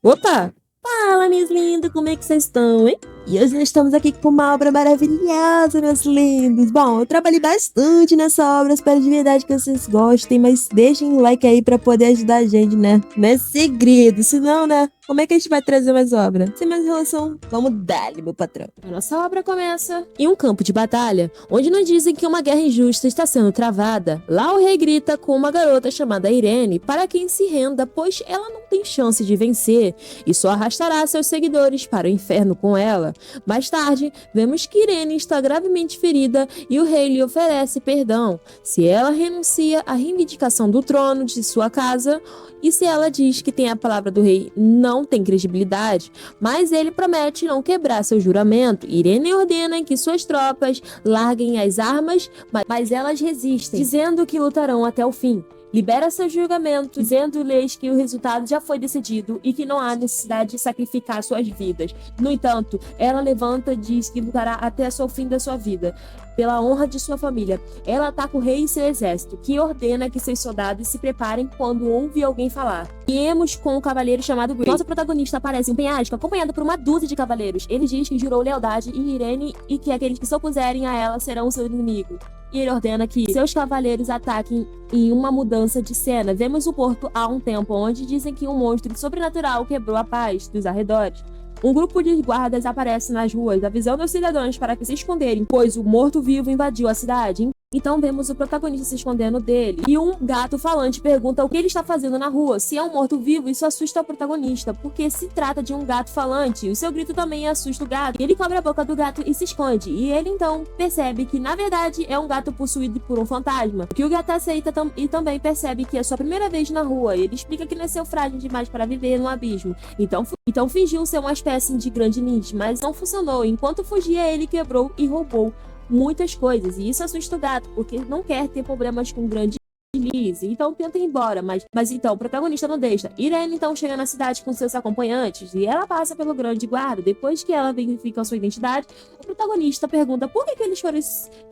Opa! Fala, minhas lindas, como é que vocês estão, hein? E hoje nós estamos aqui com uma obra maravilhosa, meus lindos. Bom, eu trabalhei bastante nessa obra, espero de verdade que vocês gostem, mas deixem um like aí pra poder ajudar a gente, né? Não é segredo, senão, né? Como é que a gente vai trazer mais obra? Sem mais enrolação, vamos dar-lhe, meu patrão. A nossa obra começa em um campo de batalha, onde nos dizem que uma guerra injusta está sendo travada. Lá o rei grita com uma garota chamada Irene para quem se renda, pois ela não tem chance de vencer e só arrastará seus seguidores para o inferno com ela. Mais tarde, vemos que Irene está gravemente ferida e o rei lhe oferece perdão se ela renuncia à reivindicação do trono de sua casa e se ela diz que tem a palavra do rei não tem credibilidade, mas ele promete não quebrar seu juramento. Irene ordena que suas tropas larguem as armas, mas elas resistem, dizendo que lutarão até o fim. Libera seu julgamento, dizendo-lhes que o resultado já foi decidido e que não há necessidade de sacrificar suas vidas. No entanto, ela levanta e diz que lutará até o fim da sua vida, pela honra de sua família. Ela ataca o rei e seu exército, que ordena que seus soldados se preparem quando ouve alguém falar. Viemos com um cavaleiro chamado Grey. Nosso protagonista aparece em um penhasco, acompanhado por uma dúzia de cavaleiros. Ele diz que jurou lealdade em Irene e que aqueles que se opuserem a ela serão seu inimigo. E ele ordena que seus cavaleiros ataquem. Em uma mudança de cena, vemos o porto há um tempo, onde dizem que um monstro sobrenatural quebrou a paz dos arredores. Um grupo de guardas aparece nas ruas, avisando os cidadãos para que se esconderem, pois o morto-vivo invadiu a cidade. Então vemos o protagonista se escondendo dele. E um gato falante pergunta o que ele está fazendo na rua. Se é um morto-vivo, isso assusta o protagonista, porque se trata de um gato falante. O seu grito também assusta o gato. Ele cobre a boca do gato e se esconde. E ele então percebe que na verdade é um gato possuído por um fantasma. Que o gato aceita e também percebe que é sua primeira vez na rua. Ele explica que nasceu frágil demais para viver no abismo. Então fingiu ser uma espécie de grande ninja, mas não funcionou. Enquanto fugia, ele quebrou e roubou muitas coisas, e isso assusta o gato, porque não quer ter problemas com grandes Lizzie, então tenta ir embora, mas então o protagonista não deixa. Irene então chega na cidade com seus acompanhantes e ela passa pelo grande guarda. Depois que ela verifica a sua identidade, o protagonista pergunta por que eles foram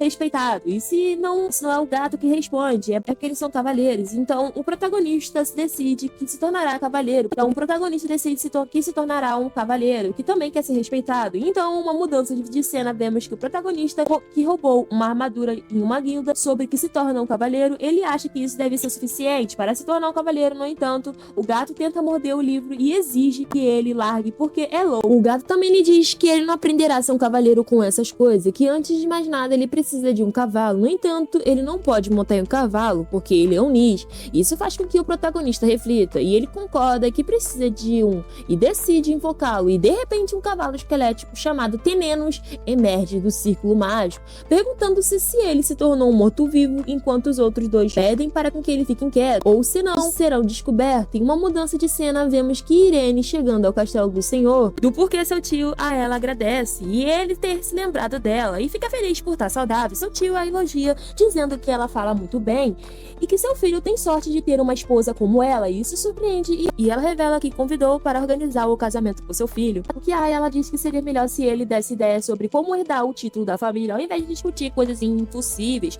respeitados, e se não é o gato que responde, é porque eles são cavaleiros. Então o protagonista decide que se tornará cavaleiro. Então o protagonista decide que se tornará um cavaleiro, que também quer ser respeitado. Então uma mudança de cena, vemos que o protagonista que roubou uma armadura em uma guilda sobre que se torna um cavaleiro, ele acha que isso deve ser suficiente para se tornar um cavaleiro. No entanto, o gato tenta morder o livro e exige que ele largue porque é louco. O gato também lhe diz que ele não aprenderá a ser um cavaleiro com essas coisas, que antes de mais nada ele precisa de um cavalo. No entanto, ele não pode montar em um cavalo porque ele é um ninja. Isso faz com que o protagonista reflita e ele concorda que precisa de um e decide invocá-lo. E de repente um cavalo esquelético chamado Tenenos emerge do círculo mágico, perguntando-se se ele se tornou um morto-vivo, enquanto os outros dois pedem para com que ele fique quieto, ou se não, serão descobertos. Em uma mudança de cena, vemos que Irene chegando ao castelo do senhor, do porquê seu tio a ela agradece, e ele ter se lembrado dela, e fica feliz por estar saudável. Seu tio a elogia, dizendo que ela fala muito bem, e que seu filho tem sorte de ter uma esposa como ela, e isso surpreende, e ela revela que convidou para organizar o casamento com seu filho. O que ela diz que seria melhor se ele desse ideia sobre como herdar o título da família, ao invés de discutir coisas impossíveis.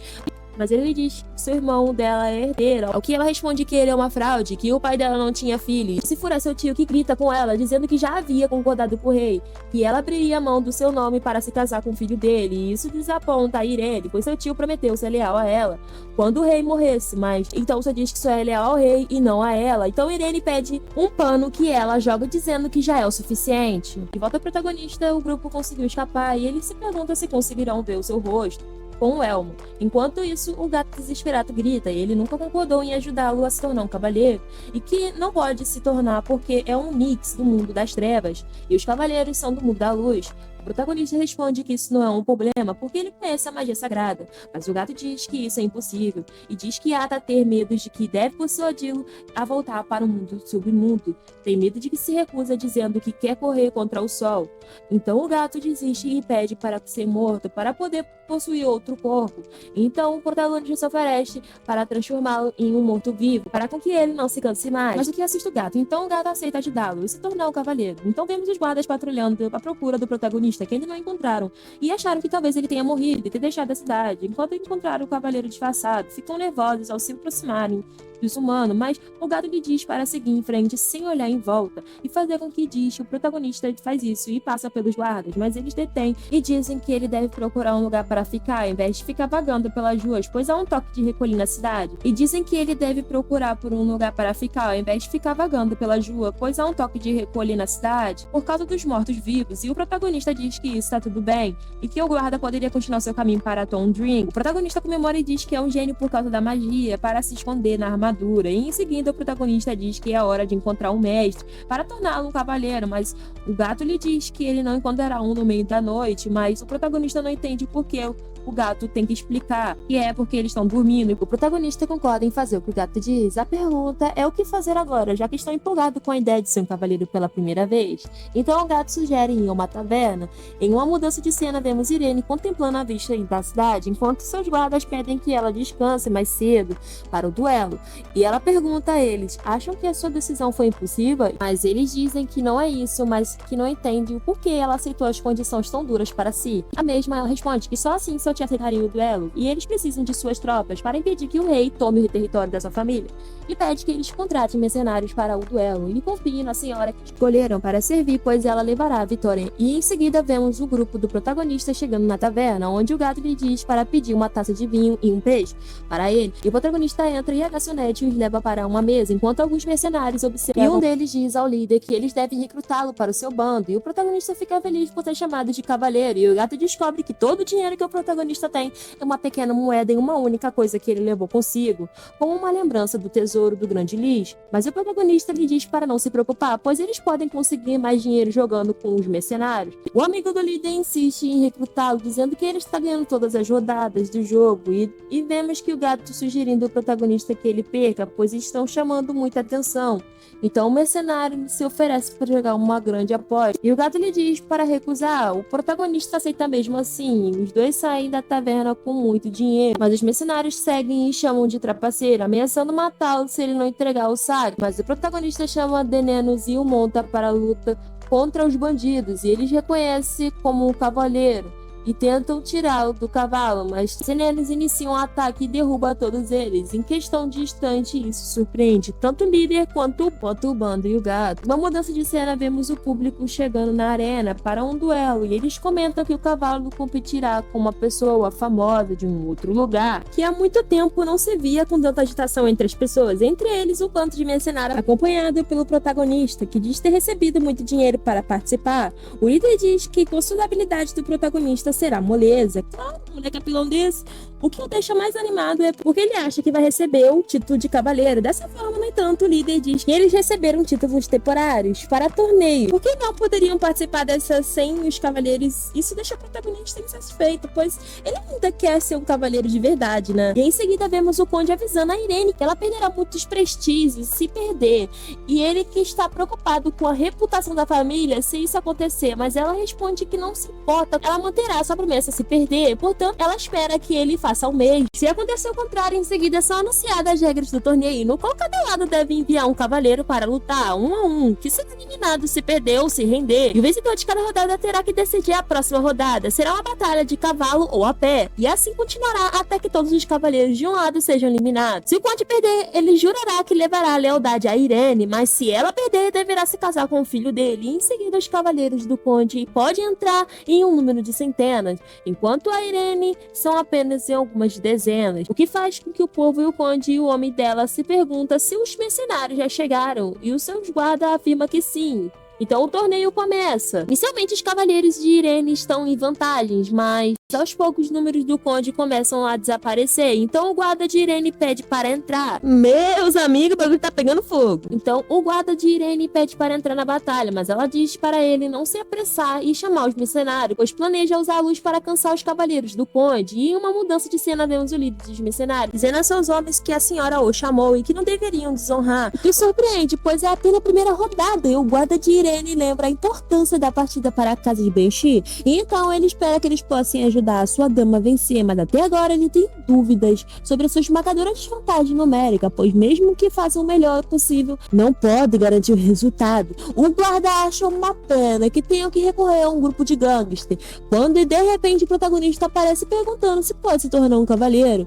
Mas ele diz que seu irmão dela é herdeiro, ao que ela responde que ele é uma fraude, que o pai dela não tinha filhos. Se for seu tio que grita com ela, dizendo que já havia concordado com o rei, que ela abriria a mão do seu nome para se casar com o filho dele, e isso desaponta a Irene, pois seu tio prometeu ser leal a ela quando o rei morresse, mas então só diz que só é leal ao rei e não a ela. Então Irene pede um pano que ela joga, dizendo que já é o suficiente. De volta ao protagonista, o grupo conseguiu escapar e ele se pergunta se conseguirão ver o seu rosto com o elmo. Enquanto isso, o gato desesperado grita e ele nunca concordou em ajudá-lo a se tornar um cavaleiro, e que não pode se tornar porque é um mix do mundo das trevas e os cavaleiros são do mundo da luz. O protagonista responde que isso não é um problema porque ele conhece a magia sagrada, mas o gato diz que isso é impossível e diz que há a ter medo de que deve persuadi-lo a voltar para o mundo submundo. Tem medo de que se recusa, dizendo que quer correr contra o sol. Então o gato desiste e pede para ser morto para poder possuir outro corpo. Então o protagonista se oferece para transformá-lo em um morto-vivo, para com que ele não se canse mais. Mas o que assusta o gato? Então o gato aceita ajudá-lo e se tornar um cavaleiro. Então vemos os guardas patrulhando à procura do protagonista, que ainda não encontraram, e acharam que talvez ele tenha morrido e ter deixado a cidade. Enquanto encontraram o cavaleiro disfarçado, ficam nervosos ao se aproximarem dos humanos, mas o gato lhe diz para seguir em frente sem olhar em volta e fazer com que diz que o protagonista faz isso e passa pelos guardas, mas eles detêm e dizem que ele deve procurar um lugar para ficar, ao invés de ficar vagando pelas ruas, pois há um toque de recolher na cidade. E dizem que ele deve procurar por um lugar para ficar, ao invés de ficar vagando pelas ruas, pois há um toque de recolher na cidade, por causa dos mortos-vivos, e o protagonista diz que isso está tudo bem, e que o guarda poderia continuar seu caminho para Tom Dream. O protagonista comemora e diz que é um gênio por causa da magia, para se esconder na armadura, e em seguida o protagonista diz que é hora de encontrar um mestre, para torná-lo um cavaleiro, mas o gato lhe diz que ele não encontrará um no meio da noite, mas o protagonista não entende por que o gato tem que explicar, que é porque eles estão dormindo. O protagonista concorda em fazer o que o gato diz. A pergunta é o que fazer agora, já que estão empolgados com a ideia de ser um cavaleiro pela primeira vez. Então o gato sugere ir a uma taverna. Em uma mudança de cena, vemos Irene contemplando a vista da cidade, enquanto seus guardas pedem que ela descanse mais cedo para o duelo. E ela pergunta a eles, acham que a sua decisão foi impulsiva? Mas eles dizem que não é isso, mas que não entende o porquê ela aceitou as condições tão duras para si. A mesma ela responde que só assim seu tio aceitaria o duelo, e eles precisam de suas tropas para impedir que o rei tome o território da sua família. E pede que eles contratem mercenários para o duelo, e confiem na senhora que escolheram para servir, pois ela levará a vitória. E em seguida vemos o grupo do protagonista chegando na taverna, onde o gato lhe diz para pedir uma taça de vinho e um peixe para ele, e o protagonista entra e a garçonete os leva para uma mesa, enquanto alguns mercenários observam, e um deles diz ao líder que eles devem recrutá-lo para o seu bando, e o protagonista fica feliz por ser chamado de cavaleiro, e o gato descobre que todo o dinheiro que o protagonista tem é uma pequena moeda em uma única coisa que ele levou consigo, como uma lembrança do tesouro do grande Lis. Mas o protagonista lhe diz para não se preocupar, pois eles podem conseguir mais dinheiro jogando com os mercenários. O amigo do líder insiste em recrutá-lo, dizendo que ele está ganhando todas as rodadas do jogo, e vemos que o gato sugerindo ao protagonista que ele perca, pois estão chamando muita atenção. Então o mercenário se oferece para jogar uma grande aposta, e o gato lhe diz para recusar. O protagonista aceita mesmo assim. Os dois saem da taverna com muito dinheiro, mas os mercenários seguem e chamam de trapaceiro, ameaçando matá-lo se ele não entregar o saque. Mas o protagonista chama Denenos e o monta para a luta contra os bandidos, e eles reconhecem como um cavaleiro e tentam tirá-lo do cavalo, mas Denenos iniciam um ataque e derruba todos eles. Em questão de instante, isso surpreende tanto o líder quanto o bando e o gato. Uma mudança de cena, vemos o público chegando na arena para um duelo, e eles comentam que o cavalo competirá com uma pessoa famosa de um outro lugar, que há muito tempo não se via com tanta agitação entre as pessoas, entre eles o bando de mercenários, acompanhado pelo protagonista, que diz ter recebido muito dinheiro para participar. O líder diz que com sua habilidade do protagonista será moleza. Claro, um moleque apelão desse. O que o deixa mais animado é porque ele acha que vai receber o título de cavaleiro. Dessa forma, no entanto, o líder diz que eles receberam títulos temporários para torneio. Por que não poderiam participar dessa sem os cavaleiros? Isso deixa o protagonista insatisfeito, pois ele ainda quer ser um cavaleiro de verdade, né? E em seguida vemos o conde avisando a Irene que ela perderá muitos prestígios se perder, e ele que está preocupado com a reputação da família se isso acontecer, mas ela responde que não se importa, ela manterá sua promessa se perder, portanto ela espera que ele faça o mesmo. Se acontecer o contrário, em seguida são anunciadas as regras do torneio, no qual cada lado deve enviar um cavaleiro para lutar 1 a 1, que será eliminado se perder ou se render, e o vencedor de cada rodada terá que decidir a próxima rodada. Será uma batalha de cavalo ou a pé, e assim continuará até que todos os cavaleiros de um lado sejam eliminados. Se o conde perder, ele jurará que levará a lealdade a Irene, mas se ela perder, deverá se casar com o filho dele, e em seguida os cavaleiros do conde podem entrar em um número de centenas, enquanto a Irene são apenas em algumas dezenas, o que faz com que o povo e o conde e o homem dela se perguntam se os mercenários já chegaram, e os seus guardas afirmam que sim. Então o torneio começa. Inicialmente os cavaleiros de Irene estão em vantagens, mas aos poucos os números do conde começam a desaparecer. Então o guarda de Irene pede para entrar. Meus amigos, o bagulho tá pegando fogo. Então o guarda de Irene pede para entrar na batalha, mas ela diz para ele não se apressar e chamar os mercenários, pois planeja usar a luz para cansar os cavaleiros do conde. E em uma mudança de cena vemos o líder dos mercenários dizendo a seus homens que a senhora o chamou e que não deveriam desonrar. O que surpreende, pois é apenas a primeira rodada e o guarda de Irene lembra a importância da partida para a casa de Banshee, e então ele espera que eles possam ajudar a sua dama a vencer, mas até agora ele tem dúvidas sobre a sua esmagadora desvantagem numérica, pois mesmo que faça o melhor possível, não pode garantir o resultado. O guarda acha uma pena que tenham que recorrer a um grupo de gangster, quando de repente o protagonista aparece perguntando se pode se tornar um cavaleiro.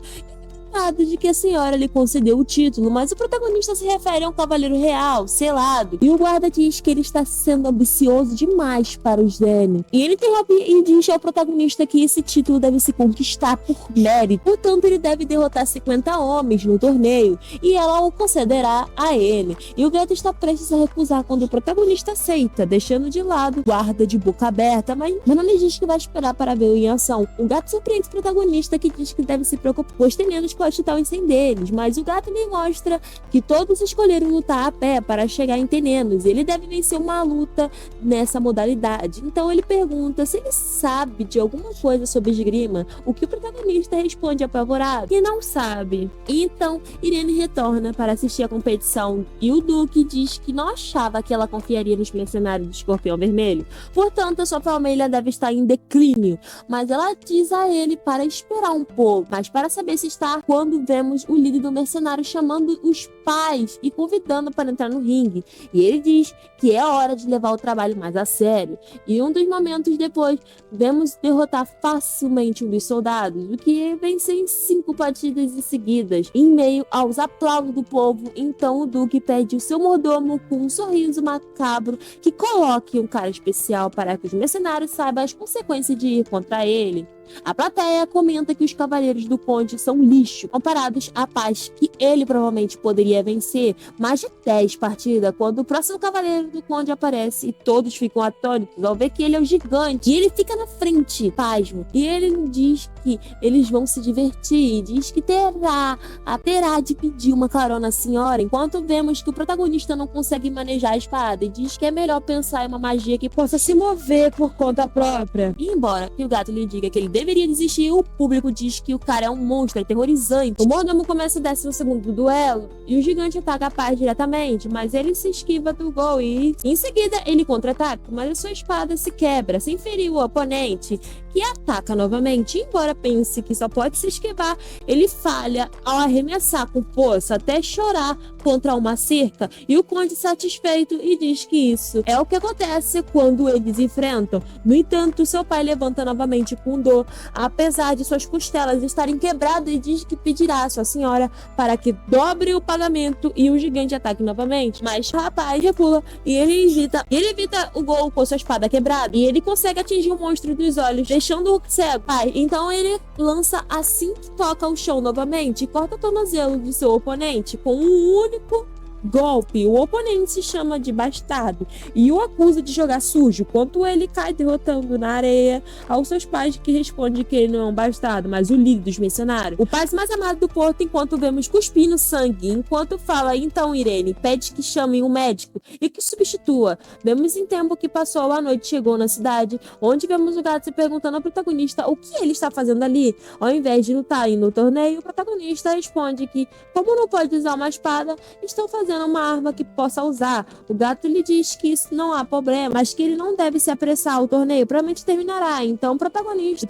impressionado de que a senhora lhe concedeu o título, mas o protagonista se refere a um cavaleiro real, selado, e o guarda diz que ele está sendo ambicioso demais para os Dany. E ele interrompe e diz ao protagonista que esse título deve se conquistar por mérito, portanto ele deve derrotar 50 homens no torneio, e ela o concederá a ele. E o gato está prestes a recusar quando o protagonista aceita, deixando de lado o guarda de boca aberta, mas não lhe diz que vai esperar para ver em ação. O gato surpreende o protagonista, que diz que deve se preocupar, pois Tenenos pode chutar os 100 deles, mas o gato lhe mostra que todos escolheram lutar a pé para chegar em Tenenos, e ele deve vencer uma luta nessa modalidade. Então ele pergunta se ele sabe de alguma coisa sobre esgrima, o que o protagonista responde apavorado que não sabe. E então Irene retorna para assistir a competição, e o Duque diz que não achava que ela confiaria nos mercenários do Escorpião Vermelho, portanto a sua família deve estar em declínio, mas ela diz a ele para esperar um pouco, mas para saber se está, quando vemos o líder do mercenário chamando os pais e convidando para entrar no ringue, e ele diz que é hora de levar o trabalho mais a sério. E um dos momentos depois, vemos derrotar facilmente um dos soldados, o que vencer em 5 partidas seguidas, em meio aos aplausos do povo. Então o Duque pede o seu mordomo com um sorriso macabro que coloque um cara especial para que os mercenários saibam as consequências de ir contra ele. A plateia comenta que os cavaleiros do Conde são lixo comparados à paz que ele provavelmente poderia vencer mais de 10 partidas, quando o próximo cavaleiro do Conde aparece e todos ficam atônitos ao ver que ele é o gigante, e ele fica na frente, pasmo, e ele diz que eles vão se divertir, e diz que terá de pedir uma carona à senhora, enquanto vemos que o protagonista não consegue manejar a espada e diz que é melhor pensar em uma magia que possa se mover por conta própria. E embora que o gato lhe diga que ele deveria desistir, o público diz que o cara é um monstro, é aterrorizante. O mordomo começa o 12º duelo e o gigante ataca a paz diretamente, mas ele se esquiva do gol e em seguida ele contra-ataca, mas a sua espada se quebra sem ferir o oponente, que ataca novamente. Embora pense que só pode se esquivar, ele falha ao arremessar com força até chorar contra uma cerca, e o Conde satisfeito e diz que isso é o que acontece quando eles enfrentam. No entanto, seu pai levanta novamente com dor, apesar de suas costelas estarem quebradas, e diz que pedirá à sua senhora para que dobre o pagamento e o gigante ataque novamente. Mas o rapaz recua e ele evita o gol com sua espada quebrada, e ele consegue atingir o monstro dos olhos, deixando-o cego. Então ele lança assim que toca o chão novamente e corta o tornozelo de seu oponente com um único golpe. O oponente se chama de bastardo e o acusa de jogar sujo, enquanto ele cai derrotando na areia aos seus pais, que responde que ele não é um bastardo, mas o líder dos mercenários, o pai mais amado do porto, enquanto vemos cuspindo sangue. Enquanto fala, então Irene pede que chamem um médico e que substitua. Vemos em tempo que passou a noite, chegou na cidade, onde vemos o gato se perguntando ao protagonista o que ele está fazendo ali. Ao invés de lutar no torneio, o protagonista responde que, como não pode usar uma espada, estão fazendo uma arma que possa usar. O gato lhe diz que isso não há problema, mas que ele não deve se apressar. O torneio provavelmente terminará. Então o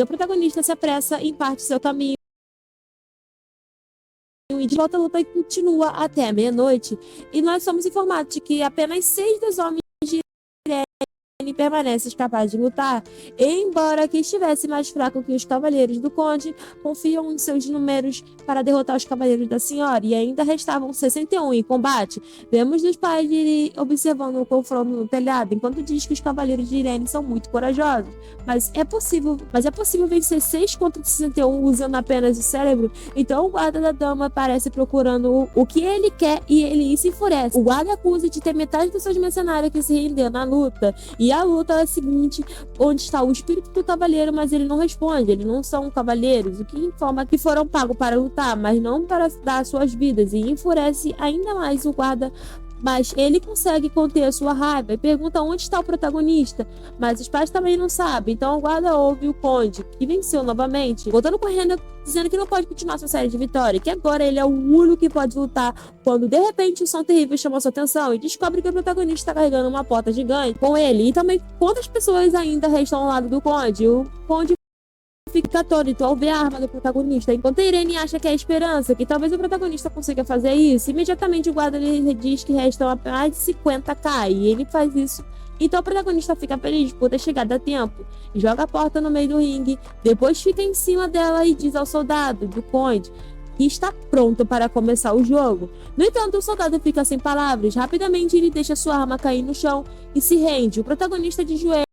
protagonista se apressa e parte seu caminho, e de volta a luta continua até a meia-noite. E nós somos informados de que apenas 6 dos homens de Irene permanecem capazes de lutar, embora que estivesse mais fraco que os cavaleiros do Conde, confiam em seus números para derrotar os cavaleiros da senhora, e ainda restavam 61 em combate. Vemos os pais observando o confronto no telhado, enquanto diz que os cavaleiros de Irene são muito corajosos, mas é possível vencer 6 contra 61 usando apenas o cérebro. Então o guarda da dama parece procurando o que ele quer, e ele se enfurece. O guarda acusa de ter metade dos seus mercenários que se rendeu na luta, e a luta é a seguinte, onde está o espírito do cavaleiro, mas ele não responde. Eles não são cavaleiros, o que informa que foram pagos para lutar, mas não para dar suas vidas, e enfurece ainda mais o guarda. Mas ele consegue conter a sua raiva e pergunta onde está o protagonista, mas os pais também não sabem. Então o guarda ouve o Conde, que venceu novamente, voltando correndo, dizendo que não pode continuar sua série de vitória, que agora ele é o único que pode lutar, quando de repente um som terrível chama sua atenção e descobre que o protagonista está carregando uma porta gigante com ele, e também quantas pessoas ainda restam ao lado do Conde. O Conde fica atônito ao ver a arma do protagonista, enquanto a Irene acha que é a esperança, que talvez o protagonista consiga fazer isso. Imediatamente o guarda lhe diz que restam apenas de 50k, e ele faz isso. Então o protagonista fica feliz por ter chegado a tempo e joga a porta no meio do ringue, depois fica em cima dela e diz ao soldado do Conde que está pronto para começar o jogo. No entanto, o soldado fica sem palavras. Rapidamente ele deixa sua arma cair no chão e se rende. O protagonista de joelho.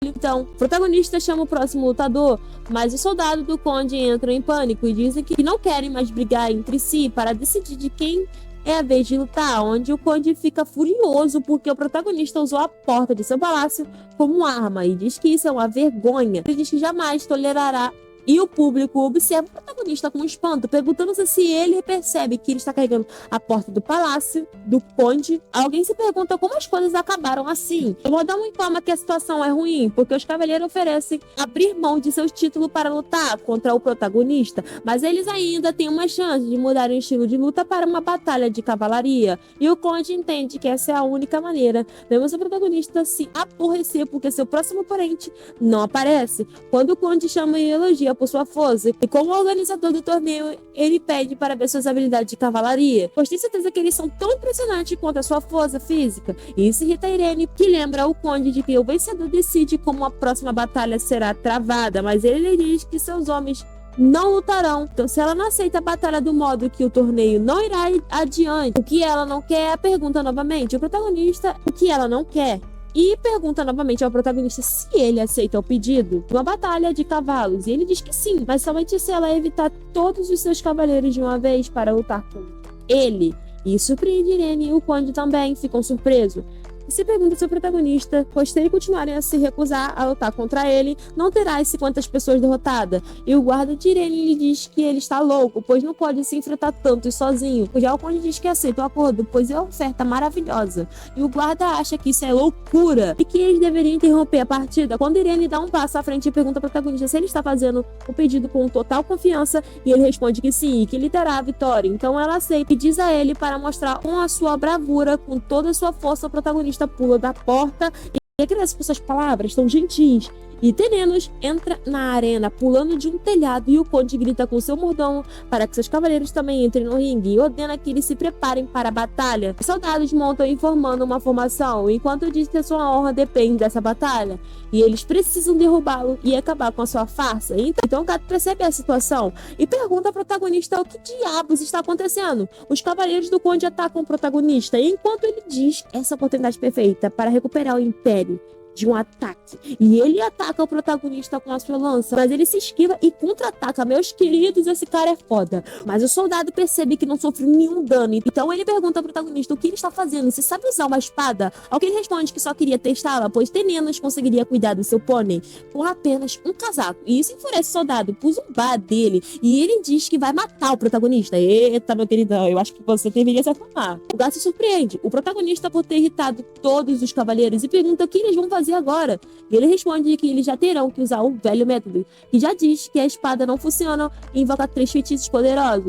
Então, o protagonista chama o próximo lutador, mas os soldados do Conde entram em pânico e dizem que não querem mais brigar entre si para decidir de quem é a vez de lutar, onde o Conde fica furioso porque o protagonista usou a porta de seu palácio como arma e diz que isso é uma vergonha. Ele diz que jamais tolerará. E o público observa o protagonista com espanto, perguntando-se se ele percebe que ele está carregando a porta do palácio, do conde. Alguém se pergunta como as coisas acabaram assim. O Modão informa que a situação é ruim, porque os cavaleiros oferecem abrir mão de seu título para lutar contra o protagonista, mas eles ainda têm uma chance de mudar o estilo de luta para uma batalha de cavalaria. E o conde entende que essa é a única maneira. Vemos o protagonista se aborrecer porque seu próximo oponente não aparece. Quando o conde chama e elogia por sua força, e como organizador do torneio, ele pede para ver suas habilidades de cavalaria, pois tem certeza que eles são tão impressionantes quanto a sua força física. E isso irrita Irene, que lembra o conde de que o vencedor decide como a próxima batalha será travada, mas ele diz que seus homens não lutarão. Então, se ela não aceita a batalha do modo que o torneio não irá adiante, o que ela não quer, pergunta novamente o protagonista o que ela não quer. E pergunta novamente ao protagonista se ele aceita o pedido de uma batalha de cavalos. E ele diz que sim, mas somente se ela evitar todos os seus cavaleiros de uma vez para lutar com ele. E surpreende Irene e o conde também ficam surpresos. E se pergunta se o protagonista, pois se ele continuarem a se recusar a lutar contra ele, não terá as 50 pessoas derrotadas. E o guarda de Irene lhe diz que ele está louco, pois não pode se enfrentar tantos sozinho. Já o conde diz que aceita o acordo, pois é uma oferta maravilhosa. E o guarda acha que isso é loucura e que eles deveriam interromper a partida. Quando Irene dá um passo à frente e pergunta ao protagonista se ele está fazendo o pedido com total confiança, e ele responde que sim, e que lhe dará a vitória. Então ela aceita e diz a ele para mostrar com a sua bravura, com toda a sua força, o protagonista pula da porta e agradece por suas palavras tão gentis. E Tenenos entra na arena pulando de um telhado e o conde grita com seu mordomo para que seus cavaleiros também entrem no ringue e ordena que eles se preparem para a batalha. Os soldados montam informando uma formação, enquanto diz que a sua honra depende dessa batalha e eles precisam derrubá-lo e acabar com a sua farsa. Então o gato percebe a situação e pergunta ao protagonista o que diabos está acontecendo. Os cavaleiros do conde atacam o protagonista enquanto ele diz essa oportunidade perfeita para recuperar o império de um ataque. E ele ataca o protagonista com a sua lança, mas ele se esquiva e contra-ataca. Meus queridos, esse cara é foda. Mas o soldado percebe que não sofreu nenhum dano. Então ele pergunta ao protagonista o que ele está fazendo. Se sabe usar uma espada? Ao que ele responde que só queria testá-la, pois Tenenos conseguiria cuidar do seu pônei com apenas um casaco. E isso enfurece o soldado por zombar dele. E ele diz que vai matar o protagonista. Eita, meu queridão, eu acho que você deveria se acalmar. O gato se surpreende o protagonista por ter irritado todos os cavaleiros e pergunta o que eles vão fazer agora. E ele responde que eles já terão que usar o velho método, que já diz que a espada não funciona e invoca 3 feitiços poderosos.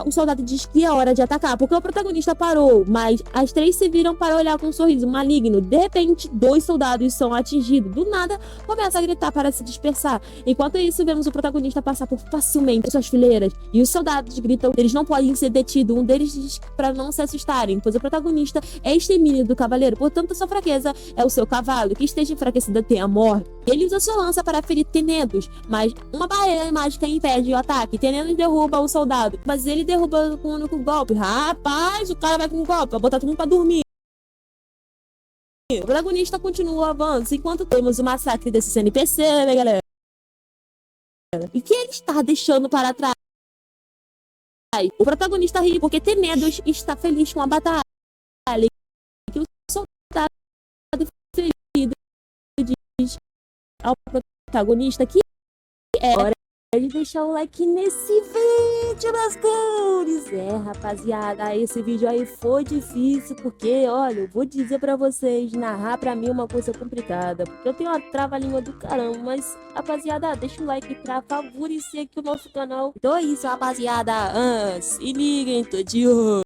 O soldado diz que é hora de atacar, porque o protagonista parou, mas as 3 se viram para olhar com um sorriso maligno. De repente, 2 soldados são atingidos. Do nada, começa a gritar para se dispersar. Enquanto isso, vemos o protagonista passar por facilmente suas fileiras, e os soldados gritam que eles não podem ser detidos. Um deles diz para não se assustarem, pois o protagonista é extermínio do cavaleiro, portanto sua fraqueza é o seu cavalo, que esteja enfraquecida tem a morte. Ele usa sua lança para ferir Tenedos, mas uma barreira mágica impede o ataque. Tenedos derruba o soldado, mas ele derruba com um único golpe. Rapaz, o cara vai com um golpe, vai botar todo mundo pra dormir. O protagonista continua o avanço, enquanto temos o massacre desses NPC, né, galera? E que ele está deixando para trás? O protagonista ri porque Tenedos está feliz com a batalha. Que o soldado ferido diz ao protagonista que é hora de deixar o like nesse vídeo, meus cores. Rapaziada, esse vídeo aí foi difícil, porque, olha, eu vou dizer pra vocês, narrar pra mim é uma coisa complicada, porque eu tenho uma trava-língua do caramba, mas, rapaziada, deixa o like pra favorecer aqui o nosso canal. Então é isso, rapaziada, se liguem, tô de olho.